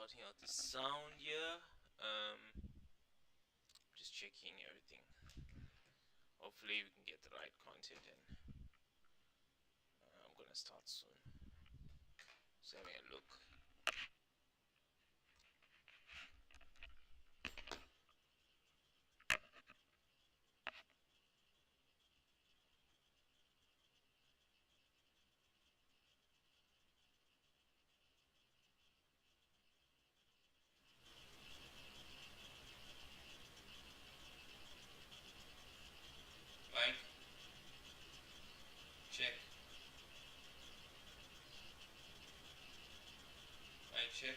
sorting out the sound here. Just checking everything. Hopefully we can get the right content in. I'm gonna start soon. Just having a look. Mic. Check. Mic check.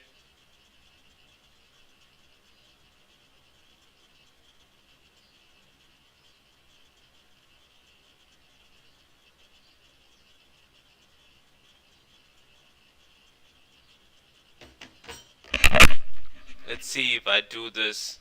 Let's see if I do this.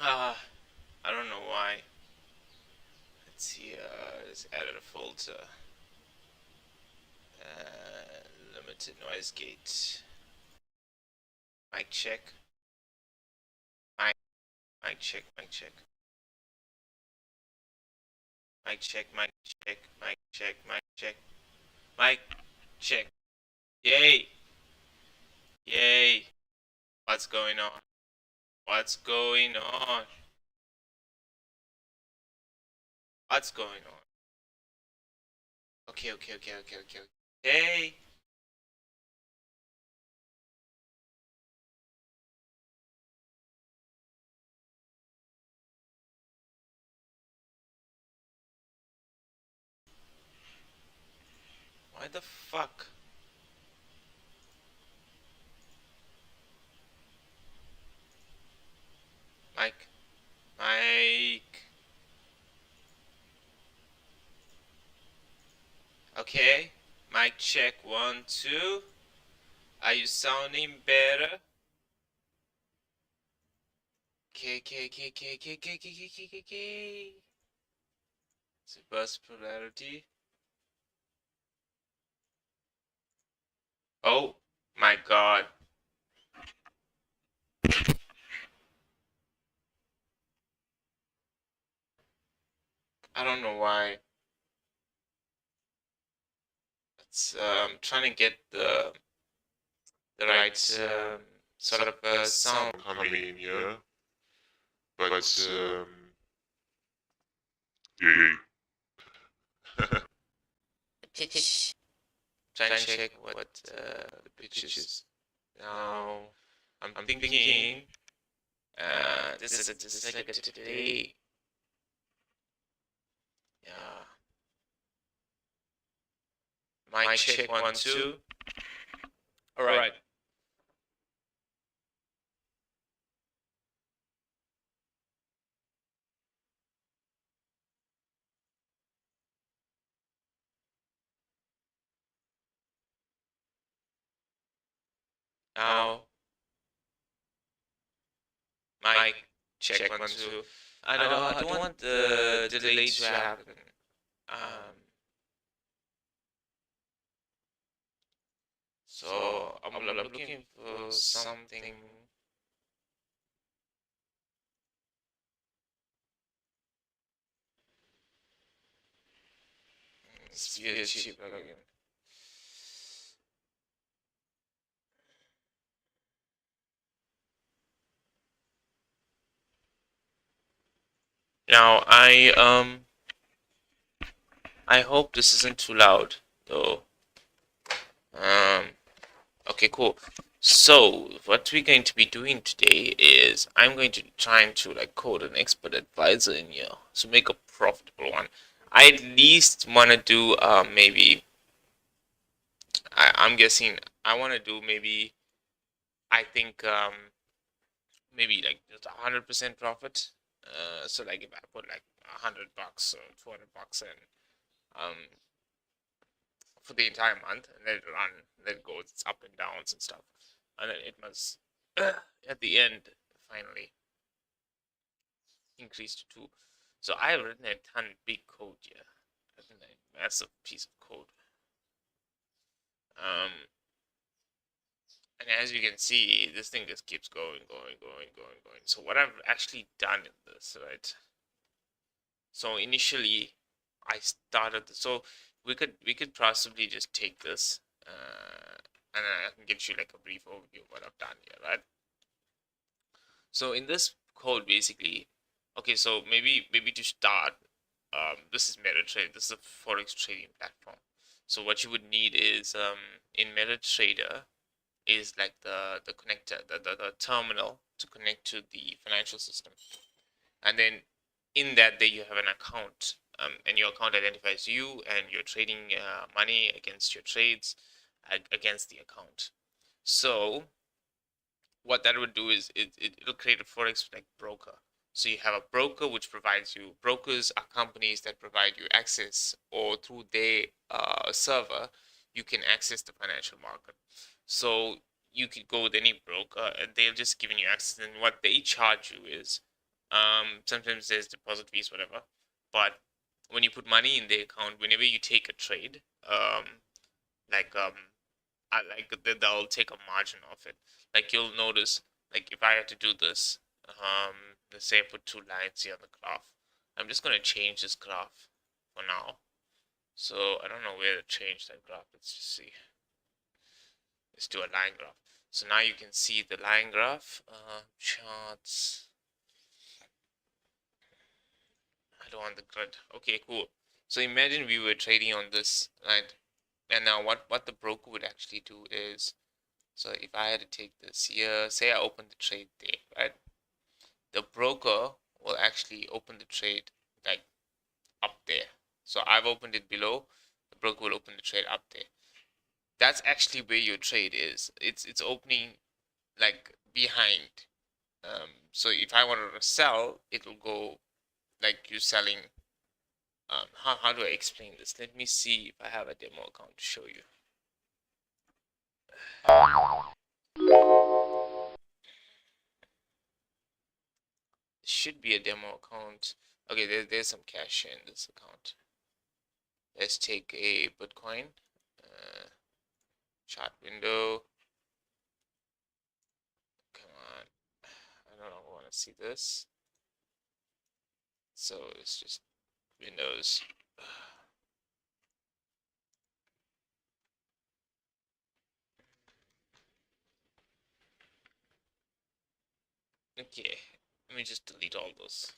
I don't know why. Let's see, let's add a filter. Limited noise gate. Mic check. Mic check, mic check. Mic check, mic check, mic check, mic check. Mic check. Yay! Yay! What's going on? What's going on? What's going on? Okay. Hey! Why the fuck? Mike. Okay. Mic check 1, 2. Are you sounding better? Okay. It's a burst polarity. Oh my god. I don't know why. It's trying to get the right sort of sound coming in here, but Pitch. trying to check what the pitch is. Now I'm thinking this is like a today. Yeah. Mic check 1, 2. All right. Now mic check 1, 2. I don't want the delay to happen. So I'm looking for something. It's really cheap plugin. Now I hope this isn't too loud though. Okay, cool. So what we're going to be doing today is I'm going to trying to like code an expert advisor in here to make a profitable one. I at least want to do maybe I'm guessing I want to do maybe I think maybe like just 100% profit. So like if I put like $100 or $200 in, for the entire month, and let it run, let it go, it's up and downs and stuff, and then it must at the end finally increase to 2. So I have written a ton big code here, written a massive piece of code. Um, and as you can see, this thing just keeps going, going, going, going, going. So what I've actually done in this, right? So initially, I started. So we could possibly just take this, and I can give you like a brief overview of what I've done here, right? So in this code, basically, okay. So maybe to start, this is MetaTrader. This is a forex trading platform. So what you would need is in MetaTrader is like the connector, the terminal to connect to the financial system, and then in that there you have an account, and your account identifies you, and you're trading money against your trades against the account. So what that would do is it'll create a forex like broker. So you have a broker which provides you. Brokers are companies that provide you access, or through their server you can access the financial market. So you could go with any broker and they'll just give you access, and what they charge you is sometimes there's deposit fees, whatever. But when you put money in the account, whenever you take a trade, like like they'll take a margin off it. Like you'll notice, like if I had to do this, let's say I put 2 lines here on the graph. I'm just gonna change this graph for now. So I don't know where to change that graph. Let's just see. Let's do a line graph. So now you can see the line graph. Charts. I don't want the grid. Okay, cool. So imagine we were trading on this, right? And now what the broker would actually do is, so if I had to take this here, say I open the trade there, right? The broker will actually open the trade like up there. So I've opened it below, the broker will open the trade up there. That's actually where your trade is. It's opening like behind. So if I wanted to sell, it'll go like you selling. How do I explain this? Let me see if I have a demo account to show you. Should be a demo account. Okay, there's some cash in this account. Let's take a Bitcoin chart window. Come on, I don't know. I want to see this. So it's just Windows. Okay, let me just delete all those.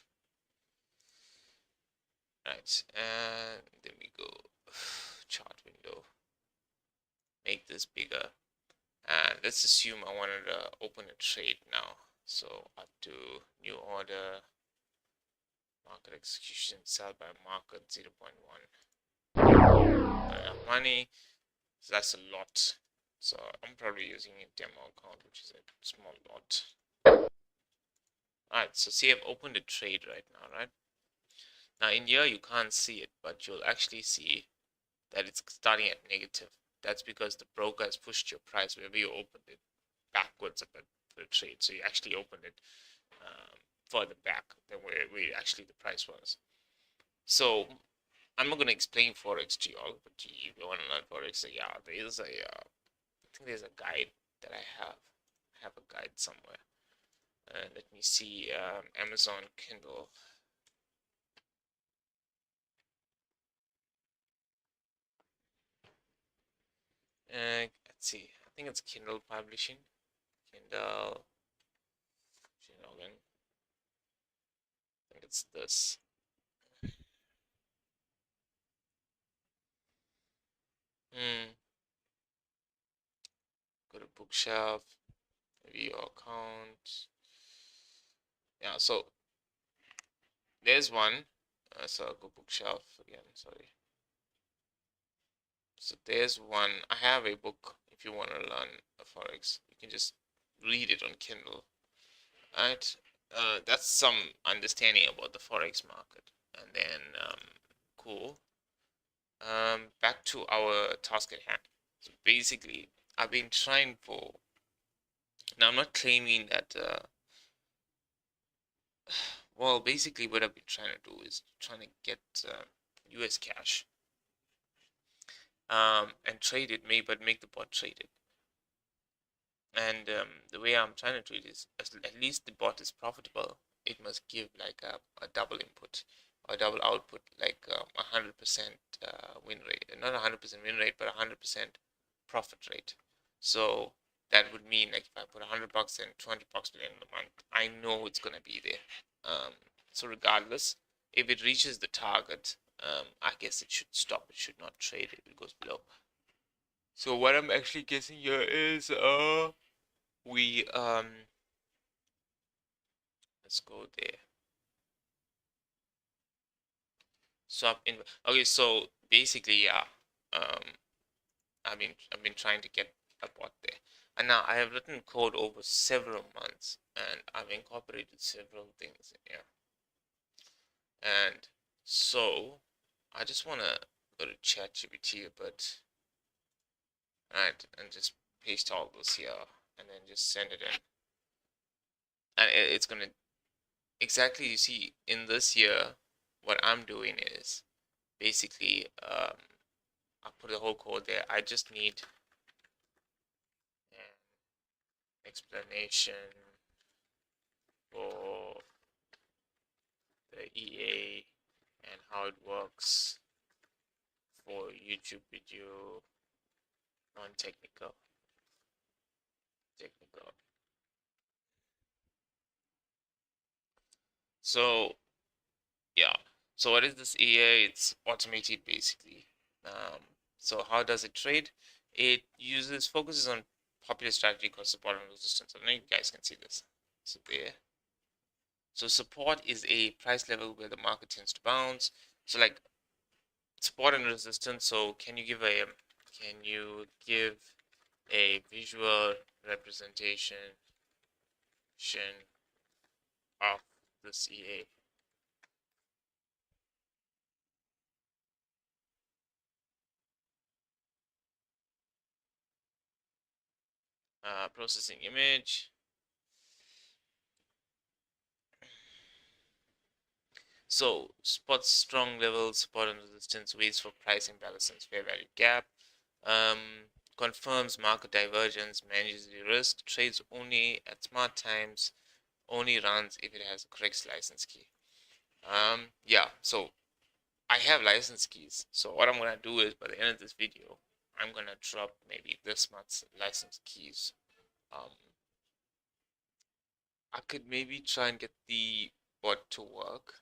Right, and then we go chart window. Make this bigger, and let's assume I wanted to open a trade now. So I'll do new order, market execution, sell by market 0.1. Not enough money, so that's a lot. So I'm probably using a demo account, which is a small lot. Alright, so see I've opened a trade right now, right? Now in here you can't see it, but you'll actually see that it's starting at negative. That's because the broker has pushed your price wherever you opened it backwards a bit for the trade. So you actually opened it further back than where actually the price was. So I'm not going to explain Forex to you all, but if you want to learn Forex, so yeah, there is a, I think there's a guide that I have. I have a guide somewhere. Let me see, Amazon Kindle. Let's see. I think it's Kindle Publishing. Kindle. Login. I think it's this. Hmm. Go to bookshelf. Maybe your account. Yeah. So there's one. So I'll go bookshelf again. Sorry. So there's one. I have a book. If you want to learn Forex, you can just read it on Kindle. Right. that's some understanding about the forex market. And then cool. Back to our task at hand. So basically, I've been trying for. Now I'm not claiming that. Well, basically, what I've been trying to do is trying to get U.S. cash, and trade it, but make the bot trade it. And the way I'm trying to treat it is at least the bot is profitable. It must give like a double input or double output, like 100% win rate. Not 100% win rate, but 100% profit rate. So that would mean like if I put $100 and $200 in the month, I know it's gonna be there. Um, so regardless, if it reaches the target, I guess it should stop. It should not trade if it goes below. So what I'm actually guessing here is we let's go there. Swap in. Okay, so basically, yeah. Um, I've been trying to get a bot there, and now I have written code over several months, and I've incorporated several things in here. And so I just wanna go to ChatGPT a bit, right, and just paste all this here, and then just send it in, and it's gonna exactly. You see, in this here, what I'm doing is basically I'll put the whole code there. I just need an explanation for the EA and how it works for YouTube video, non-technical, technical. So yeah. So what is this EA? It's automated basically. Um, so how does it trade? It focuses on popular strategy called support and resistance. I don't know if you guys can see this. So there. So support is a price level where the market tends to bounce. So like support and resistance. So can you give a visual representation of this EA? Processing image. So spots strong levels, support and resistance, waits for price imbalance and fair value gap. Confirms market divergence, manages the risk, trades only at smart times, only runs if it has a correct license key. Yeah, so I have license keys. So what I'm gonna do is by the end of this video, I'm gonna drop maybe this month's license keys. Um, I could maybe try and get the bot to work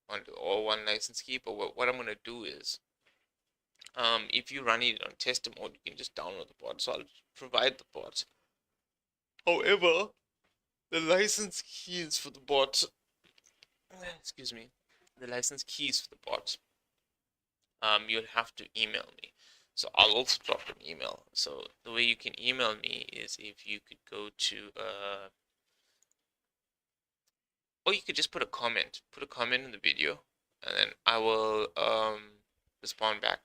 on the all one license key, but what I'm gonna do is, if you run it on test mode, you can just download the bot. So I'll provide the bot. However, the license keys for the bot, excuse me, the license keys for the bot, you'll have to email me. So I'll also drop an email. So the way you can email me is if you could go to, or you could just put a comment in the video, and then I will respond back.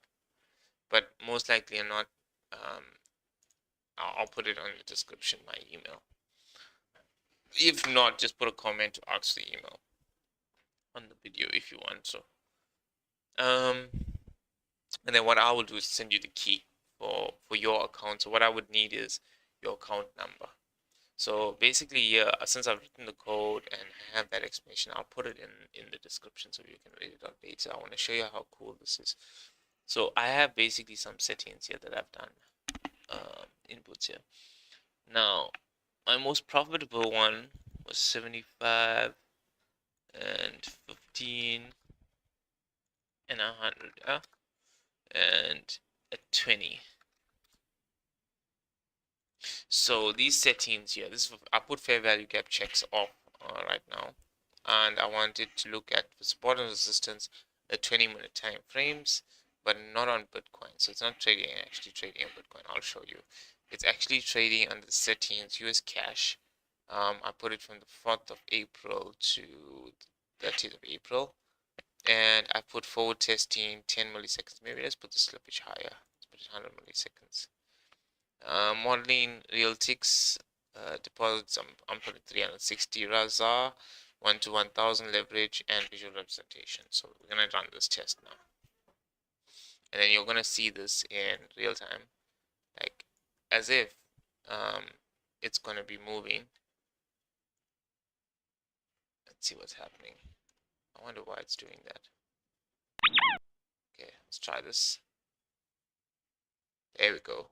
But most likely I'm not. Um, I'll put it on the description, my email. If not, just put a comment to ask the email on the video if you want. So, um, and then what I will do is send you the key for your account. So what I would need is your account number. So basically, yeah, since I've written the code and have that explanation, I'll put it in the description so you can read it out later. I want to show you how cool this is. So I have basically some settings here that I've done, inputs here. Now, my most profitable one was 75 and 15 and 100, and a 20. So these settings here, I put fair value gap checks off right now, and I wanted to look at support and resistance at 20-minute time frames, but not on Bitcoin. So it's not actually trading on Bitcoin. I'll show you. It's actually trading under the settings US cash I put it from the 4th of April to 30th of April. And I put forward testing 10 milliseconds. Maybe let's put the slippage higher. Let's put it 100 milliseconds. Modeling real ticks, deposits, I'm putting 360 Raza, 1 to 1000 leverage, and visual representation. So we're going to run this test now. And then you're going to see this in real time, like as if it's going to be moving. Let's see what's happening. I wonder why it's doing that. Okay, let's try this. There we go.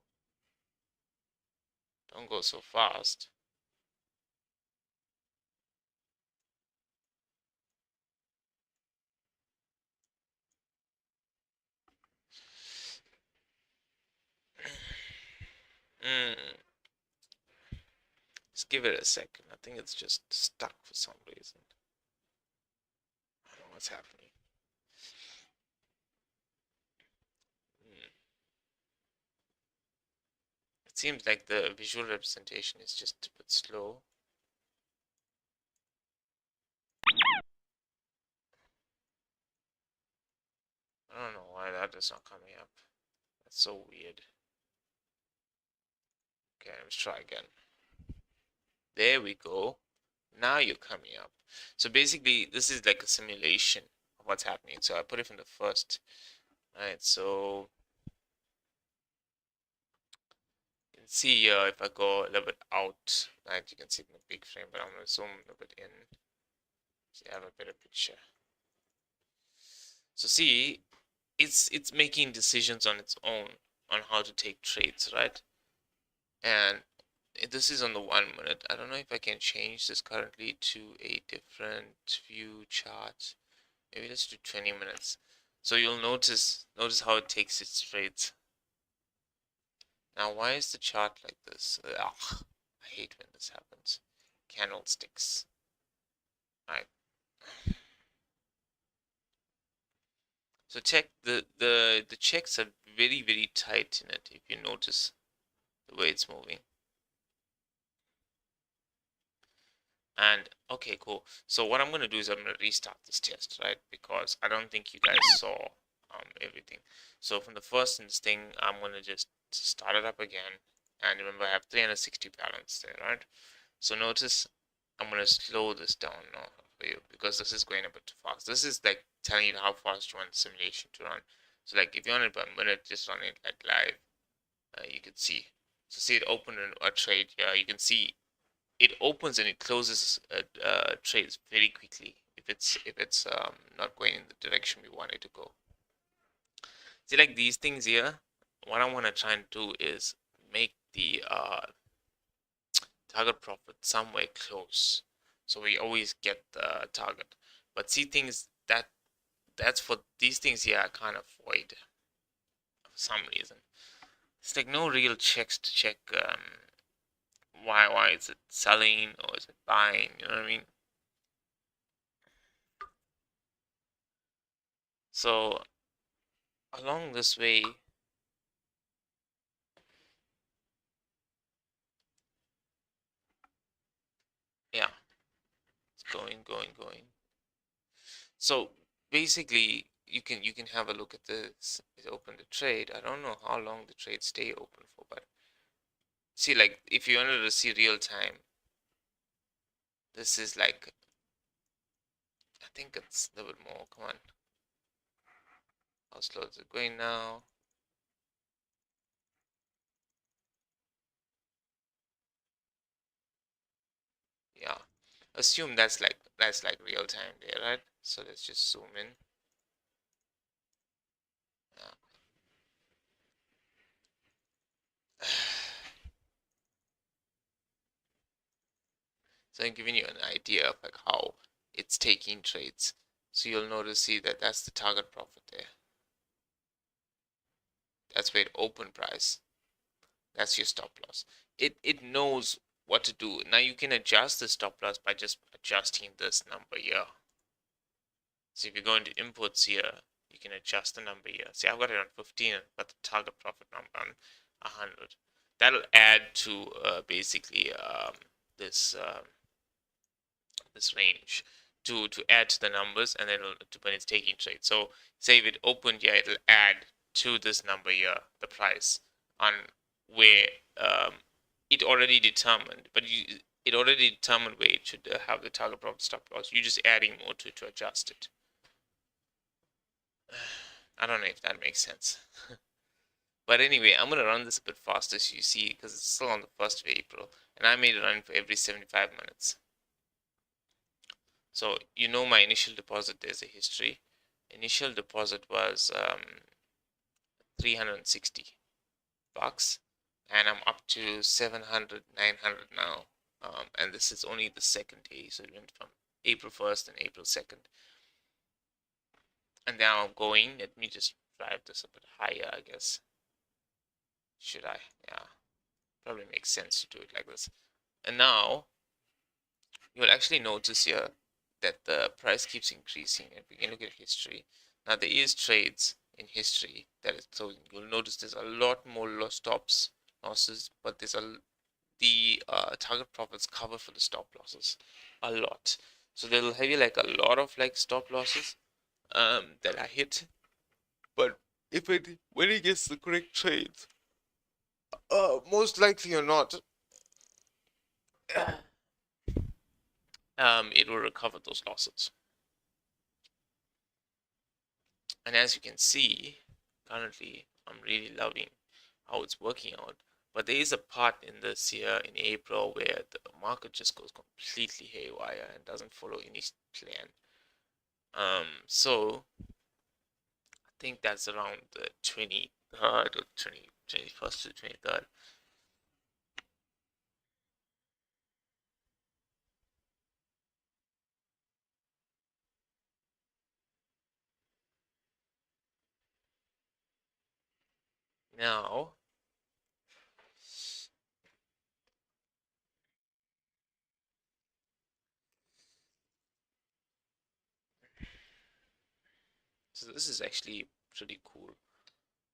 Don't go so fast. Just give it a second. I think it's just stuck for some reason. I don't know what's happening. It seems like the visual representation is just a bit slow. I don't know why that is not coming up. That's so weird. Okay, let's try again. There we go. Now you're coming up. So basically, this is like a simulation of what's happening. So I put it from the first. Alright, so you can see here if I go a little bit out, right, you can see it in the big frame, but I'm gonna zoom a little bit in so you have a better picture. So see, it's making decisions on its own on how to take trades, right? And this is on the 1 minute. I don't know if I can change this currently to a different view chart. Maybe let's do 20 minutes. So you'll notice how it takes its trades. Now why is the chart like this? Ugh, I hate when this happens. Candlesticks. Alright. So check the checks are very tight in it if you notice the way it's moving. And okay, cool. So what I'm gonna do is I'm gonna restart this test, right? Because I don't think you guys saw everything. So from the first thing, I'm gonna just start it up again. And remember, I have 360 balance there, right? So notice I'm gonna slow this down now for you because this is going a bit too fast. This is like telling you how fast you want the simulation to run. So like if you want it per minute, just run it like live. You can see. So see it open a trade here. You can see it opens and it closes trades very quickly if it's not going in the direction we want it to go. See, like these things here, what I want to try and do is make the target profit somewhere close, so we always get the target. But see, things that's for these things here I can't avoid for some reason. It's like no real checks to check why is it selling or is it buying, you know what I mean? So along this way, yeah, it's going. So basically, you can have a look at this. It opened the trade. I don't know how long the trade stay open for, but see, like if you wanted to see real time, this is like I think it's a little bit more. Come on, how slow is it going now? Yeah, assume that's like real time there, right? So let's just zoom in. Yeah. So I'm giving you an idea of like how it's taking trades. So you'll notice, see that that's the target profit there. That's where it open price. That's your stop loss. It knows what to do. Now you can adjust the stop loss by just adjusting this number here. So if you go into inputs here, you can adjust the number here. See, I've got it on 15, but the target profit number on 100. That'll add to basically this this range to add to the numbers, and then when it's taking trade. So say if it opened here, it'll add to this number here the price on where it already determined, but it already determined where it should have the target profit stop loss. You're just adding more to adjust it. I don't know if that makes sense. But anyway, I'm gonna run this a bit faster so you see, because it's still on the 1st of April, and I made it run for every 75 minutes. So you know my initial deposit, there's a history. Initial deposit was 360 bucks, and I'm up to 700, 900 now. And this is only the second day, so it went from April 1st and April 2nd. And now I'm going, let me just drive this a bit higher, I guess. Should I? Yeah, probably makes sense to do it like this. And now you'll actually notice here that the price keeps increasing. If we can look at history, now there is trades in history that is, so you'll notice there's a lot more stops losses, but there's the target profits cover for the stop losses a lot. So they'll have you like a lot of like stop losses that are hit, but if it when it gets the correct trades, most likely or not, it will recover those losses. And as you can see, currently I'm really loving how it's working out. But there is a part in this year in April where the market just goes completely haywire and doesn't follow any plan. So I think that's around the 23rd or 21st to 23rd. Now, so this is actually pretty cool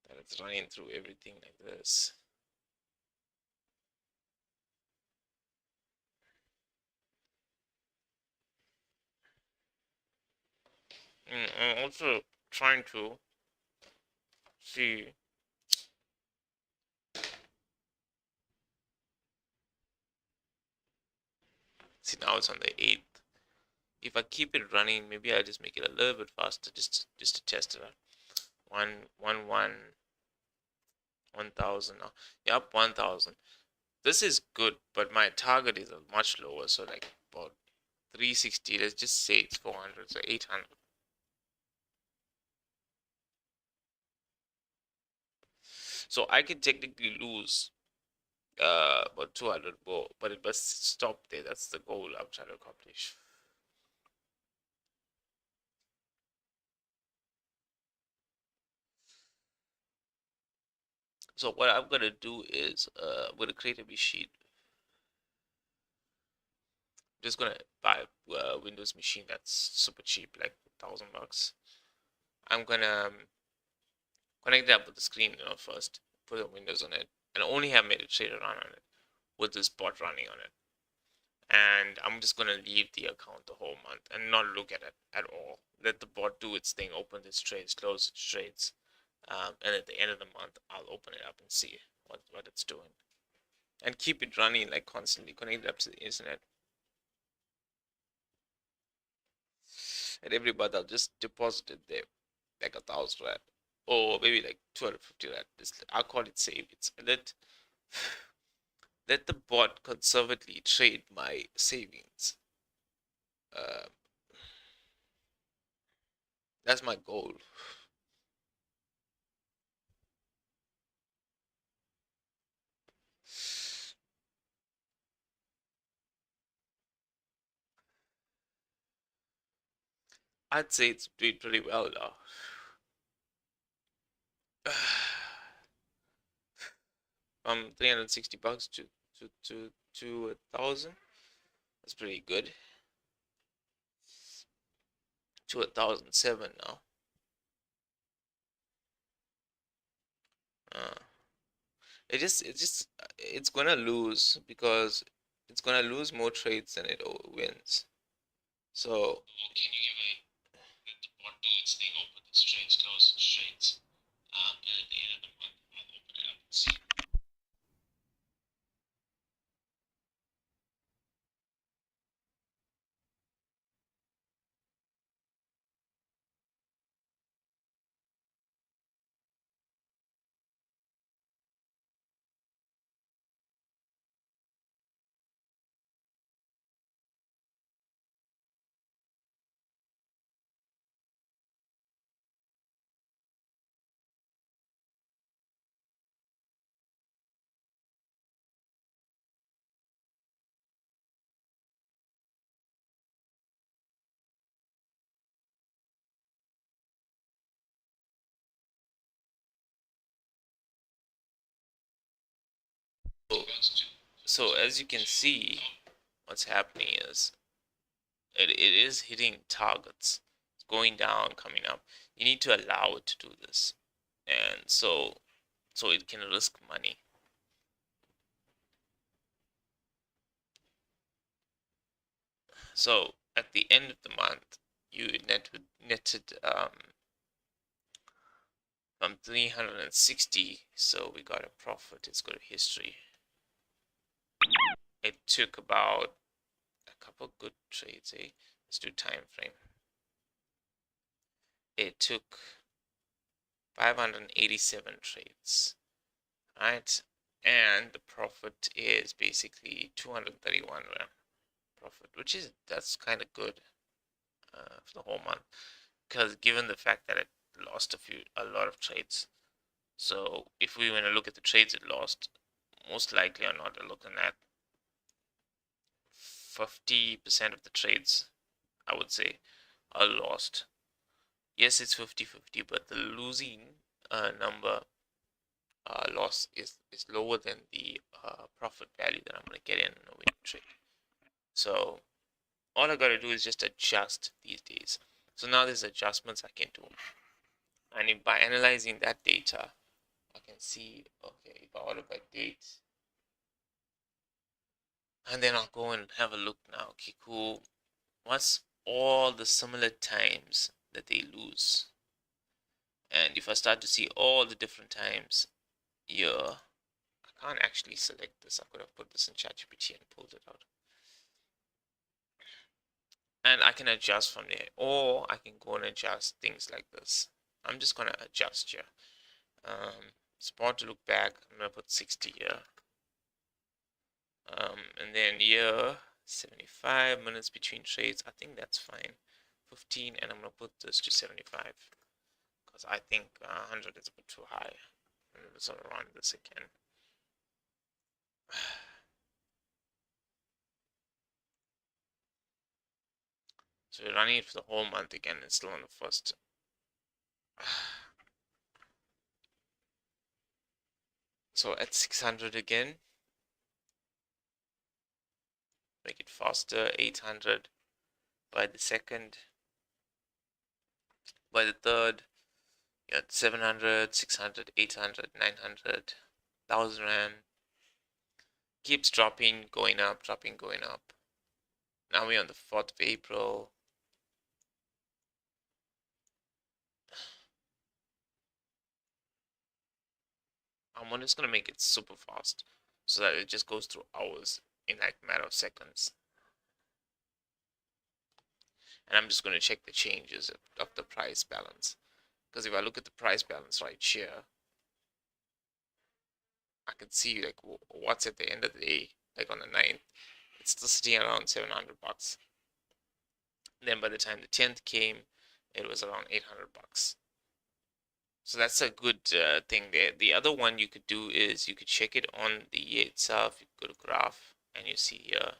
that it's running through everything like this. I'm also trying to see. See, now it's on the 8th. If I keep it running, maybe I'll just make it a little bit faster just to test it out. 1,000 now. Yep, 1,000. This is good, but my target is much lower, so like about 360. Let's just say it's 400, so 800. So I can technically lose about 200 more, but it must stop there. That's the goal I'm trying to accomplish. So what I'm gonna do is I'm gonna create a machine. I'm just gonna buy a Windows machine that's super cheap, like $1,000. I'm gonna connect it up with the screen, first. Put the Windows on it, and only have MetaTrader run on it with this bot running on it. And I'm just gonna leave the account the whole month and not look at it at all. Let the bot do its thing, open its trades, close its trades, and at the end of the month, I'll open it up and see what it's doing, and keep it running like constantly, connect it up to the internet. And every month I'll just deposit it there, like 1,000 rand, or maybe like 250 rand. I'll call it savings. And let the bot conservatively trade my savings. Uh, that's my goal. I'd say it's doing pretty well now. From 360 bucks to 1,000. That's pretty good. To 1,007 now. Uh, it's gonna lose because it's gonna lose more trades than it wins. So Can you give let the bot do its thing, open its trades, close its trades, and at the end of the month, I'll open it up and see. so as you can see, what's happening is it is hitting targets. It's going down, coming up. You need to allow it to do this. And so it can risk money. So at the end of the month, you netted from 360. So we got a profit. It's got a history. It took about a couple good trades. Let's do time frame. It took 587 trades, right? And the profit is basically 231 profit, which is that's kind of good for the whole month, because given the fact that it lost a lot of trades. So if we want to look at the trades it lost, most likely or not, looking at 50% of the trades, I would say, are lost. Yes, it's 50-50, but the losing number loss is lower than the profit value that I'm going to get in a winning trade. So all I got to do is just adjust these days. So now there's adjustments I can do. And if by analyzing that data, I can see, okay, if I order by date, and then I'll go and have a look now. Okay, cool. What's all the similar times that they lose? And if I start to see all the different times here, I can't actually select this. I could have put this in ChatGPT and pulled it out. And I can adjust from there, or I can go and adjust things like this. I'm just gonna adjust here. It's about to look back. I'm gonna put 60 here. And then here 75 minutes between trades. I think that's fine. 15, and I'm gonna put this to 75 because I think 100 is a bit too high. And let's sort of run this again. So we're running it for the whole month again. It's still on the first. So at 600 again, make it faster. 800 by the second, by the third, you got 700, 600, 800, 900, 1000 rand. Keeps dropping, going up, dropping, going up. Now we're on the 4th of April. I'm just gonna make it super fast so that it just goes through hours in like a matter of seconds. And I'm just gonna check the changes of the price balance. Because if I look at the price balance right here, I can see like what's at the end of the day, like on the 9th, it's still sitting around 700 bucks. Then by the time the 10th came, it was around 800 bucks. So that's a good thing there. The other one you could do is you could check it on the year itself. You go to graph and you see here,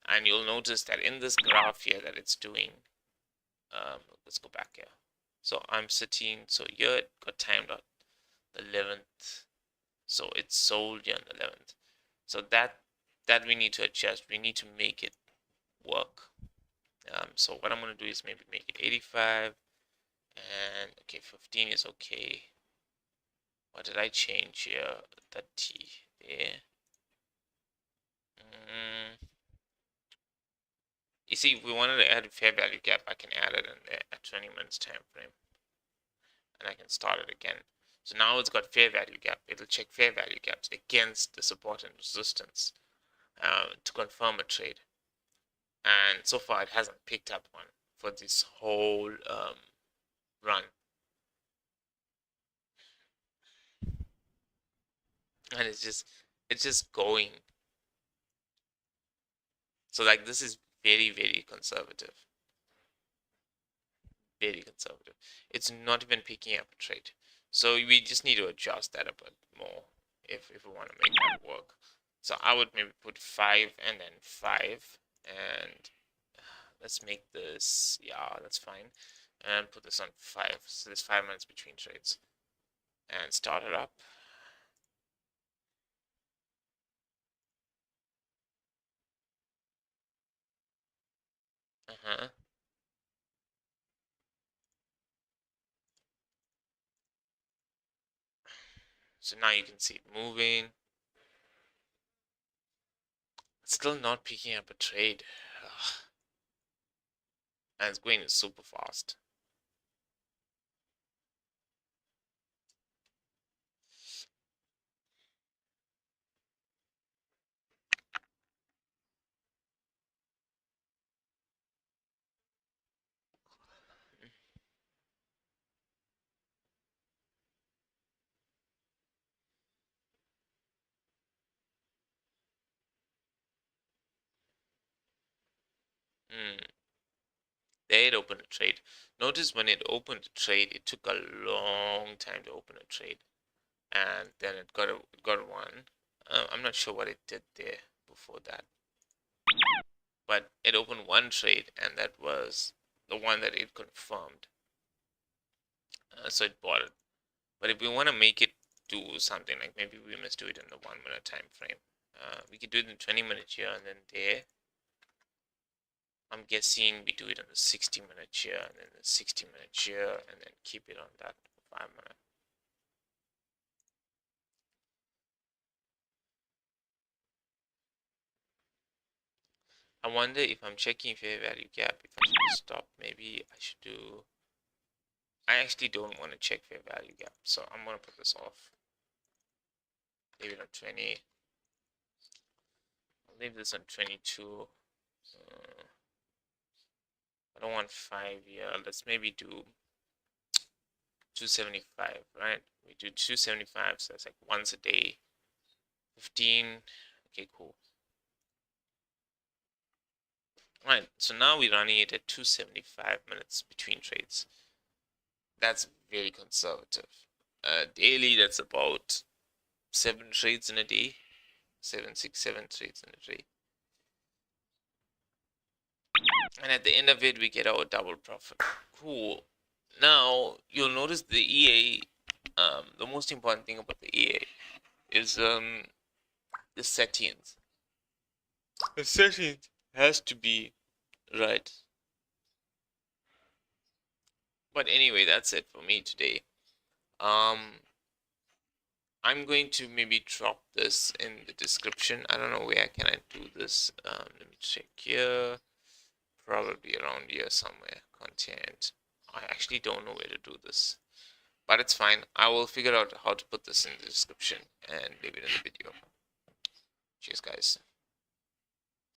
and you'll notice that in this graph here that it's doing. Let's go back here. So I'm sitting. So here it got timed out the 11th. So it's sold here on the 11th. So that we need to adjust. We need to make it work. So what I'm gonna do is maybe make it 85. And okay, 15 is okay. What did I change here? 30 there. Mm, you see, if we wanted to add a fair value gap, I can add it in there at 20 minutes time frame, and I can start it again. So now it's got fair value gap. It'll check fair value gaps against the support and resistance to confirm a trade. And so far, it hasn't picked up one for this whole run. And it's just going. So like this is very, very conservative. Very conservative. It's not even picking up a trade. So we just need to adjust that a bit more if we want to make that work. So I would maybe put 5 and then 5, and let's make this, yeah, that's fine. And put this on 5. So there's 5 minutes between trades. And start it up. Uh-huh. So now you can see it moving. It's still not picking up a trade. Ugh. And it's going super fast. Mm. There it opened a trade. Notice when it opened a trade, it took a long time to open a trade, and then it got one. I'm not sure what it did there before that, but it opened one trade, and that was the one that it confirmed. So it bought it. But if we want to make it do something, like maybe we must do it in the 1 minute time frame. We could do it in 20 minutes here and then there. I'm guessing we do it on the 60-minute here and then the 60-minute here, and then keep it on that 5 minute. I wonder if I'm checking fair value gap, if I should stop. Maybe I should do. I actually don't want to check fair value gap, so I'm gonna put this off. Leave it on 20. I'll leave this on 22. I don't want 5 here. Let's maybe do 275, right? We do 275, so that's like once a day. 15. Okay, cool. Right, so now we're running it at 275 minutes between trades. That's very conservative. Daily, that's about 7 trades in a day. 7, 6, 7 trades in a day. And at the end of it, we get our double profit. Cool. Now, you'll notice the EA, the most important thing about the EA is the settings. The settings has to be right. But anyway, that's it for me today. I'm going to maybe drop this in the description. I don't know where can I do this. Let me check here. Probably around here somewhere. Content. I actually don't know where to do this, but it's fine. I will figure out how to put this in the description and leave it in the video. Cheers, guys.